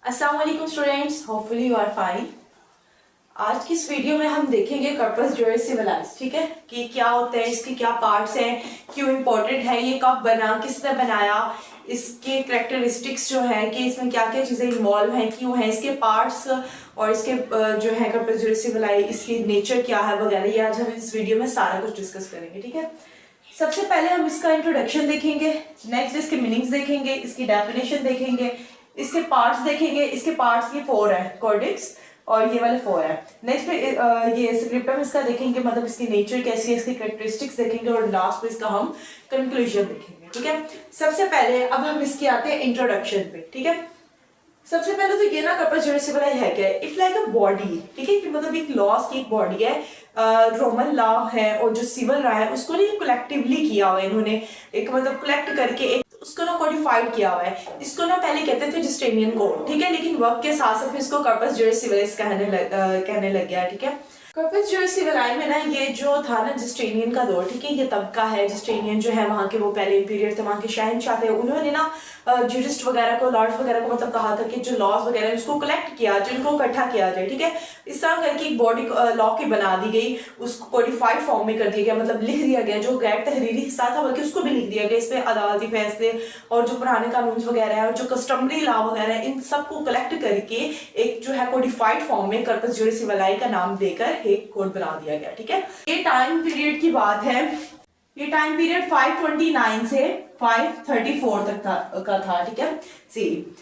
अस्सलाम वालेकुम students, hopefully you are fine. आज की इस वीडियो में हम देखेंगे कर्पस जुरिस सिविलाइज, ठीक है, कि क्या होता है, इसके क्या पार्ट्स हैं, क्यों इम्पोर्टेंट है, ये कब बना, किसने बनाया, इसके करेक्टरिस्टिक्स जो है कि इसमें क्या क्या चीज़ें इन्वॉल्व हैं, क्यों हैं, इसके पार्ट्स और इसके जो है कर्पस जुरिस सिविलाइज, इसकी नेचर क्या है वगैरह, ये आज हम इस वीडियो में सारा कुछ डिस्कस करेंगे। ठीक है, सबसे पहले हम इसका इंट्रोडक्शन देखेंगे, नेक्स्ट इसके मीनिंग्स देखेंगे, इसकी डेफिनेशन देखेंगे, इसके पार्ट्स देखेंगे। इसके पार्ट्स ये 4 है, कॉर्डिक्स, और ये वाले 4 है। नेक्स्ट पे ये स्क्रिप्टम इसका देखेंगे, मतलब इसकी नेचर कैसी है, इसकी कैरेक्टरिस्टिक्स देखेंगे, और लास्ट पे इसका हम कंक्लूजन देखेंगे। ठीक है, सबसे पहले अब हम इसके आते हैं इंट्रोडक्शन पे। ठीक है, सबसे पहले तो ये ना कर्पस जुरिस सिविलाइज है क्या है, इट्स लाइक अ बॉडी। ठीक है, कि मतलब एक लॉज की एक बॉडी है, रोमन लॉ है, और जो सिविल लॉ है उसको नहीं कलेक्टिवली किया हुआ है इन्होंने, एक मतलब कलेक्ट करके एक उसको ना कोडिफाइड किया हुआ है। इसको ना पहले कहते थे जस्टिनियन कोड, ठीक है, लेकिन वक्त के साथ साथ इसको कर्पस जुरिस सिविलाइज कहने लग गया। ठीक है, कर्पस जुरिस सिविलाइज में ना ये जो था ना जस्टिनियन का दौर, ठीक है, ये तबका है जस्टिनियन जो है वहाँ के, वो पहले पीरियड थे, वहाँ के शहनशाह थे, उन्होंने ना जूरिस्ट वगैरह को, लॉर्ड्स वगैरह को मतलब कहा था कि जो लॉज वगैरह उसको कलेक्ट किया जाए, उनको इकट्ठा किया जाए। ठीक है, इस तरह करके एक बॉडी लॉ की बना दी गई, उसको कोडिफाइड फॉर्म में कर दिया गया, मतलब लिख दिया गया, जो गैर तहरीरी हिस्सा था बल्कि उसको भी लिख दिया गया। इसमें अदालती फैसले और जो पुराने कानून वगैरह है और जो कस्टमरी लॉ वगैरह है, इन सबको कलेक्ट करके एक जो है कोडिफाइड फॉर्म में कर्पस जुरिस सिविलाइज का नाम देकर एक कोड बना दिया गया। ठीक है, ये टाइम पीरियड की बात है, ये टाइम पीरियड 529 से 534 तक का था। ठीक है, सी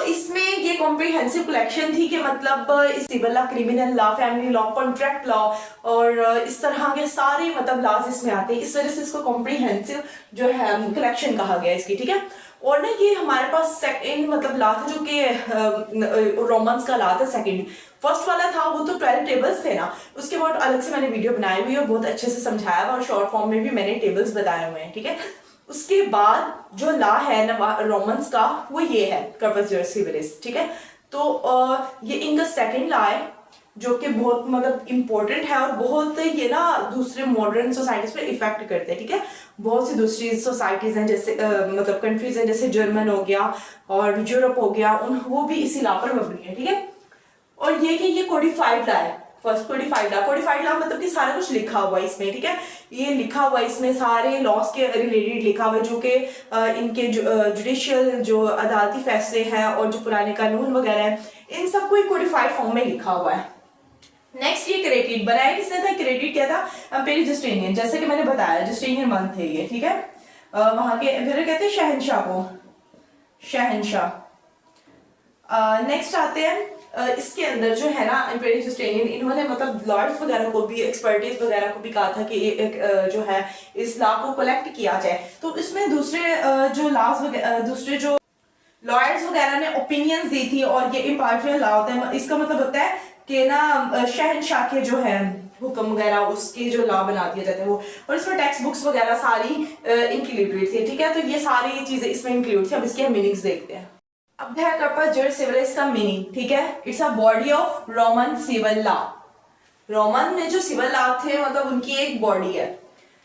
इसमें ये कॉम्प्रिहेंसिव कलेक्शन थी कि मतलब इस civil law, criminal law, family law, contract law और इस तरह के सारे मतलब लॉज इसमें आते हैं। इस वजह से इसको कॉम्प्रिहेंसिव जो है कलेक्शन कहा गया इसकी। ठीक है, और ना ये हमारे पास सेकंड मतलब लॉ था, जो कि रोमन्स का लॉ था सेकंड। फर्स्ट वाला था वो तो 12 टेबल्स थे ना, उसके बाद अलग से मैंने वीडियो बनाई हुई है, बहुत अच्छे से समझाया हुआ और शॉर्ट फॉर्म में भी मैंने टेबल्स बताए हुए हैं। ठीक है, उसके बाद जो लॉ है ना रोमन्स का, वो ये है कर्पस जुरिस सिविलिस। ठीक है, तो ये इनका सेकंड लॉ है, जो कि बहुत मतलब इम्पोर्टेंट है और बहुत ये ना दूसरे मॉडर्न सोसाइटीज पे इफेक्ट करते हैं। ठीक है, बहुत सी दूसरी सोसाइटीज हैं, जैसे मतलब कंट्रीज हैं, जैसे जर्मन हो गया और यूरोप हो गया, वो भी इसी लॉ पर मबनी है। ठीक है, और ये कि ये कोडिफाइड लॉ है, फर्स्ट कोडिफाइड लॉ मतलब कि सारा कुछ लिखा हुआ है इसमें। ठीक है, ये लिखा हुआ है इसमें, सारे लॉस के रिलेटेड लिखा हुआ है, जो कि इनके जुडिशियल जो अदालती फैसले हैं और जो पुराने कानून वगैरह हैं, इन सबको एक कोडिफाइड फॉर्म में लिखा हुआ है। नेक्स्ट ये क्रेडिट बनाया किसने था, क्रेडिट क्या था, एम्पेरर जस्टिनियन, जैसे कि मैंने बताया जस्टिनियन वन थे ये। ठीक है, वहां के फिर कहते हैं शहनशाह को, शहनशाह। नेक्स्ट आते हैं इसके अंदर जो है ना एम्पेरर जस्टिनियन, इन्होंने मतलब लॉर्ड्स वगैरह को भी, एक्सपर्टीज वगैरह को भी कहा था कि एक जो है इस लॉ को कलेक्ट किया जाए। तो इसमें दूसरे जो लॉज दूसरे जो लॉयर्स वगैरह ने ओपिनियंस दी थी, और ये इम्पार्शियल लॉ होता है, इसका मतलब होता है कि ना शहनशाह के जो है हुक्म वगैरह उसके जो लॉ बना दिया जाता है वो, और इसमें टेक्स्ट बुक्स वगैरह सारी इंक्लूडेड थी। ठीक है, तो ये सारी चीजें इसमें इंक्लूड थी। अब इसके मीनिंग्स देखते हैं। अब है कर्पस जुरिस सिविलिस का मीनिंग। ठीक है, it's a body of Roman civil law. Roman में जो सिविल लॉ थे मतलब उनकी एक बॉडी है।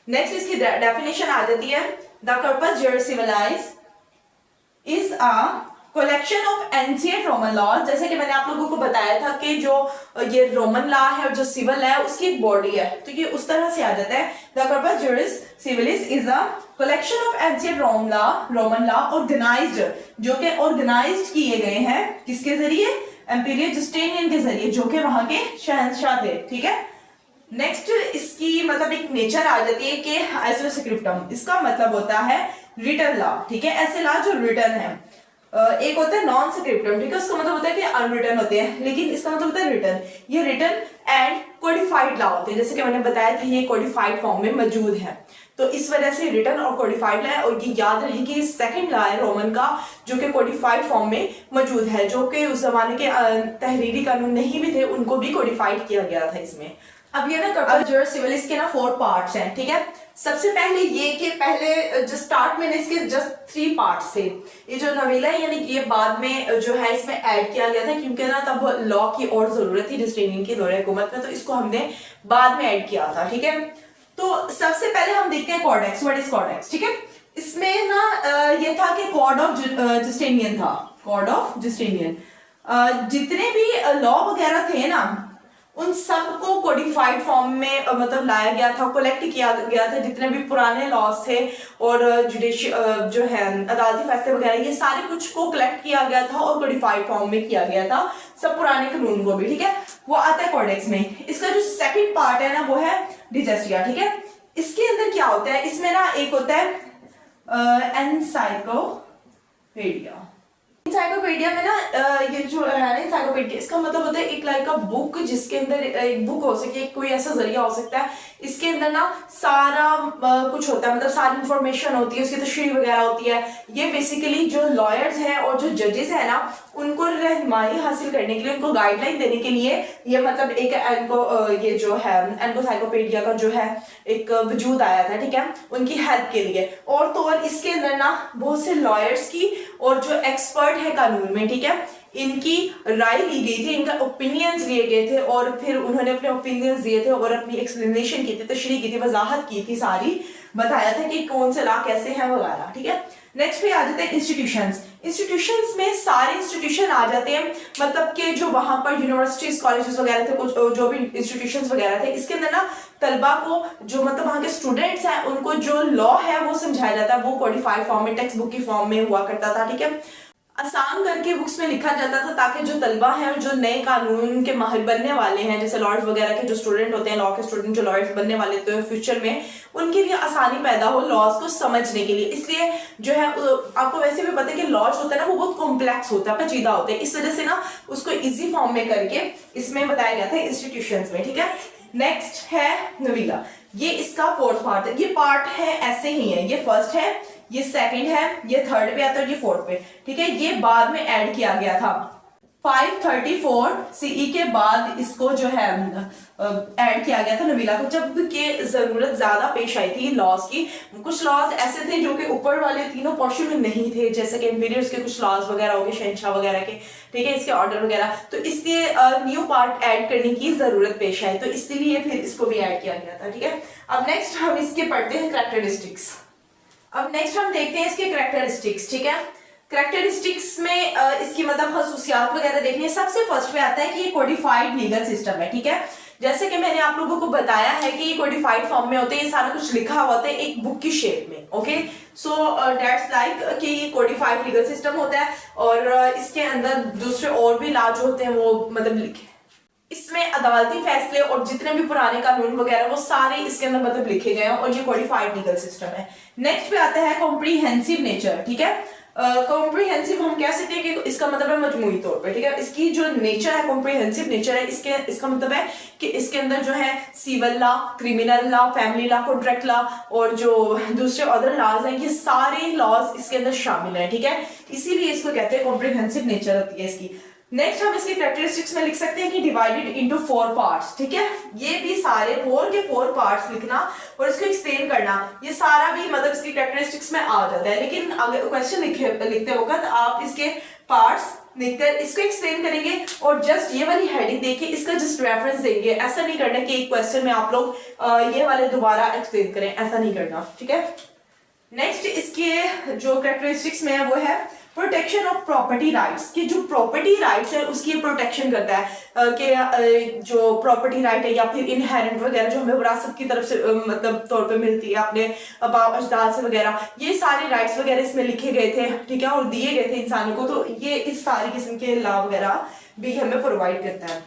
नेक्स्ट इसकी डेफिनेशन आ जाती है, the corpus juris civilis is a collection of ancient Roman law. जैसे कि मैंने आप लोगों को बताया था कि जो ये रोमन लॉ है और जो सिविल है उसकी एक बॉडी है, तो ये उस तरह से आ जाता है। The corpus juris civilis is a collection of ancient Roman law organised, जो कि ऑर्गेनाइज्ड किए गए हैं किसके जरिए, एम्पेरर जस्टिनियन के जरिए, जो कि वहां के शहंशाह थे। ठीक है, नेक्स्ट इसकी मतलब एक नेचर आ जाती है कि एसो स्क्रिप्टम, इसका मतलब होता है रिटन लॉ। ठीक है, ऐसे लॉ जो रिटन है, एक होता है नॉन स्क्रिप्टम, ठीक है, उसका मतलब होता है कि अनरिटन होते हैं, लेकिन इसका मतलब होता है रिटन। ये रिटन एंड कोडिफाइड लॉ होते हैं, जैसे कि मैंने बताया कि ये कोडिफाइड फॉर्म में मौजूद है, तो इस वजह से रिटन और कोडिफाइड लॉ है। और ये याद रहे कि सेकंड लॉ है रोमन का, जो कि कोडिफाइड फॉर्म में मौजूद है, जो कि उस जमाने के तहरीरी कानून नहीं भी थे, उनको भी कोडिफाइड किया गया था इसमें। अब ये ना कर्पस जुरिस सिविलिस के ना 4 पार्ट्स हैं। ठीक है, सबसे पहले ये कि पहले जो स्टार्ट में इसके जस्ट 3 पार्ट्स थे। ये जो नवेला है यानी ये बाद में जो है इसमें ऐड किया गया था, क्योंकि ना तब लॉ की और जरूरत थी जस्टिनियन की दौरे हुकूमत में, तो इसको हमने बाद में ऐड किया था। ठीक है, तो सबसे पहले हम देखते हैं कॉडेक्स। What is Codex? ठीक है, इसमें ना ये था कि कॉड ऑफ जस्टिनियन था, कॉड ऑफ जस्टिनियन। जितने भी लॉ वगैरह थे ना उन सबको कोडिफाइड फॉर्म में मतलब लाया गया था, कलेक्ट किया गया था। जितने भी पुराने लॉज थे और जो है अदालती फैसले वगैरह, ये सारे कुछ को कलेक्ट किया गया था और कोडिफाइड फॉर्म में किया गया था, सब पुराने कानून को भी, ठीक है। वो आता है कोडेक्स में। इसका जो सेकंड पार्ट है ना वो है डिजेस्टिया, ठीक है। इसके अंदर क्या होता है, इसमें ना एक होता है एनसाइक्लोपीडिया। इंसाइक्लोपीडिया में ना ये जो है ना इंसाइक्लोपीडिया, इसका मतलब होता है एक लाइक का बुक, जिसके अंदर एक बुक हो सके, कोई ऐसा जरिया हो सकता है। इसके अंदर ना सारा कुछ होता है, मतलब सारी इंफॉर्मेशन होती है, उसकी तशरीह वगैरह होती है। ये बेसिकली जो लॉयर्स हैं और जो जजेस हैं ना उनको रहनुमाई हासिल करने के लिए, उनको गाइडलाइन देने के लिए ये मतलब एक ये जो है एनसाइक्लोपीडिया का जो है एक वजूद आया था, ठीक है, उनकी हेल्प के लिए। और तो और इसके अंदर ना बहुत से लॉयर्स की और जो एक्सपर्ट है कानून में, ठीक है, इनकी राय ली गई थी, इनका ओपिनियंस लिए गए थे और फिर उन्होंने अपने ओपिनियंस दिए थे और अपनी एक्सप्लेनेशन की थी, तशरीह की थी, वजाहत की थी, सारी बताया था कि कौन से लॉ कैसे हैं वगैरह, ठीक है। नेक्स्ट पे आ जाते हैं इंस्टीट्यूशंस। इंस्टीट्यूशंस में सारे इंस्टीट्यूशन आ जाते हैं, मतलब कि जो वहां पर यूनिवर्सिटीज कॉलेजेस वगैरह थे, कुछ जो भी इंस्टीट्यूशंस वगैरह थे, इसके अंदर ना तलबा को जो मतलब वहां के स्टूडेंट्स हैं उनको जो लॉ है वो समझाया जाता है। वो कोडिफाइड फॉर्म में, टेक्स्ट बुक की फॉर्म में हुआ करता था, ठीक है, आसान करके बुक्स में लिखा जाता था, ताकि जो तलबा हैं और जो नए कानून के माहिर बनने वाले हैं, जैसे लॉयर्स वगैरह के जो स्टूडेंट होते हैं, लॉ के स्टूडेंट जो लॉयर्स बनने वाले होते हैं फ्यूचर में, उनके लिए आसानी पैदा हो लॉज को समझने के लिए। इसलिए जो है आपको वैसे भी पता है कि लॉज होता है ना वो बहुत कॉम्प्लेक्स होता है, पेचीदा होता है, इस वजह से ना उसको इजी फॉर्म में करके इसमें बताया गया था इंस्टीट्यूशंस में, ठीक है। नेक्स्ट है नवीला, ये इसका फोर्थ पार्ट है। ये पार्ट है ऐसे ही है, ये फर्स्ट है, ये सेकंड है, ये थर्ड पे आता है, ये फोर्थ पे, ठीक है। ये बाद में ऐड किया गया था 534 सीई के बाद, इसको जो है ऐड किया गया था नवीला को, जब के जरूरत ज्यादा पेश आई थी लॉज की। कुछ लॉज ऐसे थे जो कि ऊपर वाले तीनों पोर्शन में नहीं थे, जैसे कि इम्पीरियर्स के कुछ लॉज वगैरह हो गए, शहंशाह वगैरह के, ठीक है, इसके ऑर्डर वगैरह, तो इसलिए न्यू पार्ट ऐड करने की जरूरत पेश आई, तो इसलिए फिर इसको भी ऐड किया गया था, ठीक है। अब नेक्स्ट हम इसके पढ़ते हैं कैरेक्टरिस्टिक्स। अब नेक्स्ट हम देखते हैं इसके कैरेक्टरिस्टिक्स, ठीक है। कैरेक्टरिस्टिक्स में इसकी मतलब खसूसियात वगैरह देखनी है। सबसे फर्स्ट पे आता है कि ये कोडिफाइड लीगल सिस्टम है, ठीक है। जैसे कि मैंने आप लोगों को बताया है कि ये कोडिफाइड फॉर्म में होते हैं, ये सारा कुछ लिखा हुआ होता है एक बुक की शेप में, ओके। सो दैट्स लाइक कि ये कोडिफाइड लीगल सिस्टम होता है और इसके अंदर दूसरे और भी लॉ जो होते हैं वो मतलब लिखे, इसमें अदालती फैसले और जितने भी पुराने कानून वगैरह वो सारे इसके अंदर मतलब लिखे गए हैं और ये कोडिफाइड लीगल सिस्टम है। नेक्स्ट पे आता है कॉम्प्रिहेंसिव नेचर, ठीक है। कॉम्प्रिहेंसिव हम कह सकते हैं कि इसका मतलब है मजमूई तौर पे, ठीक है। इसकी जो नेचर है, कॉम्प्रिहेंसिव नेचर है, इसका मतलब है कि इसके अंदर जो है civil law, criminal law, family law, contract law और जो दूसरे अदर लॉज हैं, ये सारे लॉज इसके अंदर शामिल हैं, ठीक है। इसीलिए इसको कहते हैं कॉम्प्रिहेंसिव नेचर होती है इसकी। नेक्स्ट हम इसके कैरेक्टरिस्टिक्स में लिख सकते हैं कि डिवाइडेड इनटू 4 पार्ट्स, ठीक है। ये भी सारे 4 पार्ट्स लिखना और इसको एक्सप्लेन करना, ये सारा भी मतलब इसकी कैरेक्टरिस्टिक्स में आ जाता है। लेकिन अगर क्वेश्चन लिखते वक्त आप इसके पार्ट्स लिखकर इसको एक्सप्लेन करेंगे और जस्ट ये वाली हेडिंग देके इसका जस्ट रेफरेंस देंगे। ऐसा नहीं करना कि एक क्वेश्चन में आप लोग ये वाले दोबारा एक्सप्लेन करें, ऐसा नहीं करना, ठीक है। नेक्स्ट इसके जो कैरेक्टरिस्टिक्स में है वो है प्रोटेक्शन ऑफ प्रॉपर्टी राइट्स, कि जो प्रॉपर्टी राइट्स है उसकी प्रोटेक्शन करता है कि जो प्रॉपर्टी राइट है या फिर इनहेरेंट वगैरह जो हमें विरासत की तरफ से मतलब तौर पे मिलती है अपने बाप अजदाद से वगैरह, ये सारे राइट्स वगैरह इसमें लिखे गए थे, ठीक है, और दिए गए थे इंसानों को, तो ये इस सारी किस्म के लॉ वगैरह भी हमें प्रोवाइड करता है,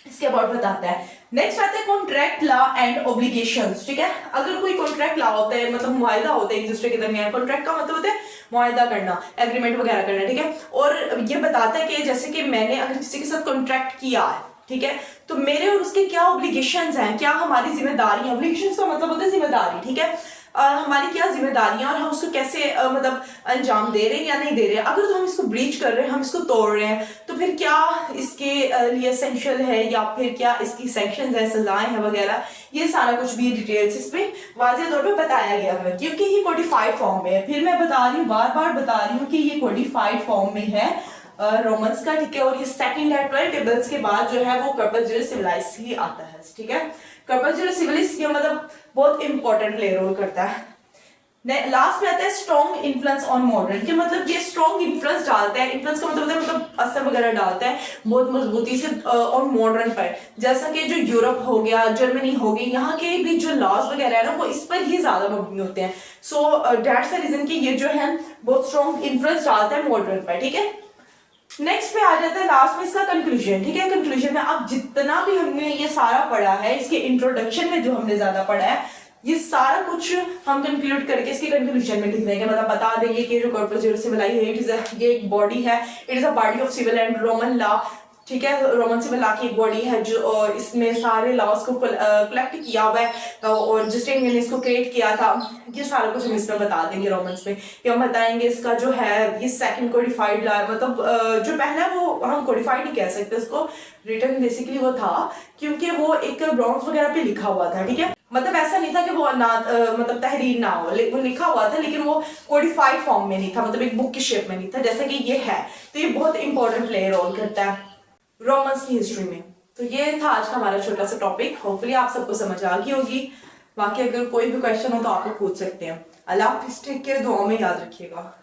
इसके अबाउट बताता है। नेक्स्ट आता है कॉन्ट्रैक्ट लॉ एंड ऑब्लिगेशंस, ठीक है। अगर कोई कॉन्ट्रैक्ट लॉ होता है मतलब मुआहिदा होता है एक दूसरे के दरमियान, कॉन्ट्रैक्ट का मतलब होता है मुआहिदा करना, एग्रीमेंट वगैरह करना, ठीक है। और ये बताता है कि जैसे कि मैंने अगर किसी के साथ कॉन्ट्रैक्ट किया है, ठीक है, तो मेरे और उसके क्या ऑब्लिगेशंस हैं, क्या हमारी जिम्मेदारी है। ऑब्लिगेशंस का मतलब होता है जिम्मेदारी, ठीक है। हमारी क्या जिम्मेदारियां और हम उसको कैसे मतलब अंजाम दे रहे हैं या नहीं दे रहे हैं। अगर तो हम इसको ब्रीच कर रहे हैं, हम इसको तोड़ रहे हैं, तो फिर क्या इसके लिए एसेंशियल है या फिर क्या इसकी सैंक्शंस है, सजाएं हैं वगैरह, ये सारा कुछ भी डिटेल्स इसमें वाज़ेह तौर पे बताया गया है, क्योंकि ये कोडिफाइड फॉर्म में है। फिर मैं बता रही हूँ, बार बार बता रही हूँ कि ये कोडिफाइड फॉर्म में है रोमन्स का, ठीक है। और ये सेकंड है 12 टेबल्स के बाद जो है वो कर्पस जुरिस सिविलिस ही आता है, ठीक है। कर्पस जुरिस सिविलिस ये मतलब बहुत इंपॉर्टेंट प्ले रोल करता है। लास्ट में आता है स्ट्रॉन्ग इन्फ्लुएंस ऑन मॉडर्न, कि मतलब ये स्ट्रॉन्ग इन्फ्लुएंस डालता है, इन्फ्लुएंस का मतलब होता है मतलब असर वगैरह डालता है बहुत मजबूती से ऑन मॉडर्न पर, जैसा कि जो यूरोप हो गया, जर्मनी हो गई, यहाँ के भी जो लॉज वगैरह है ना वो इस पर ही ज्यादा मबनी होते हैं। सो दैट्स द रीजन कि ये जो है बहुत स्ट्रॉन्ग इन्फ्लुएंस डालता है मॉडर्न पर, ठीक है। नेक्स्ट पे आ जाता है लास्ट में इसका कंक्लूजन, ठीक है। कंक्लूजन में अब जितना भी हमने ये सारा पढ़ा है, इसके इंट्रोडक्शन में जो हमने ज्यादा पढ़ा है, ये सारा कुछ हम कंक्लूड करके इसके कंक्लूजन में लिख देंगे, मतलब बता देंगे कि जो कॉर्पस जुरिस सिविल है ये एक बॉडी है, it is a body of civil and Roman law, ठीक है। रोमन सिविल लॉ की एक बॉडी है जो इसमें सारे लॉज को कलेक्ट किया हुआ है और जस्टिनियन ने इसको क्रिएट किया था। ये सारा कुछ हम इसमें बता देंगे रोमन्स में, कि हम बताएंगे इसका जो है ये सेकंड कोडिफाइड लॉ, मतलब जो पहला है वो हम कोडिफाइड नहीं कह सकते उसको, रिटर्न बेसिकली वो था क्योंकि वो एक ब्रॉन्ज वगैरह पे लिखा हुआ था, ठीक है। मतलब ऐसा नहीं था कि वो ना मतलब तहरीर ना हो, वो लिखा हुआ था लेकिन वो कोडिफाइड फॉर्म में नहीं था, मतलब एक बुक की शेप में नहीं था जैसा कि ये है। तो ये बहुत इंपॉर्टेंट प्ले रोल करता है रोमन्स की हिस्ट्री में। तो ये था आज का हमारा छोटा सा टॉपिक, होपफुली आप सबको समझ आ गई होगी। बाकी अगर कोई भी क्वेश्चन हो तो आप लोग पूछ सकते हैं। अल्लाह हाफिज़, टेक केयर, दुआ में याद रखिएगा।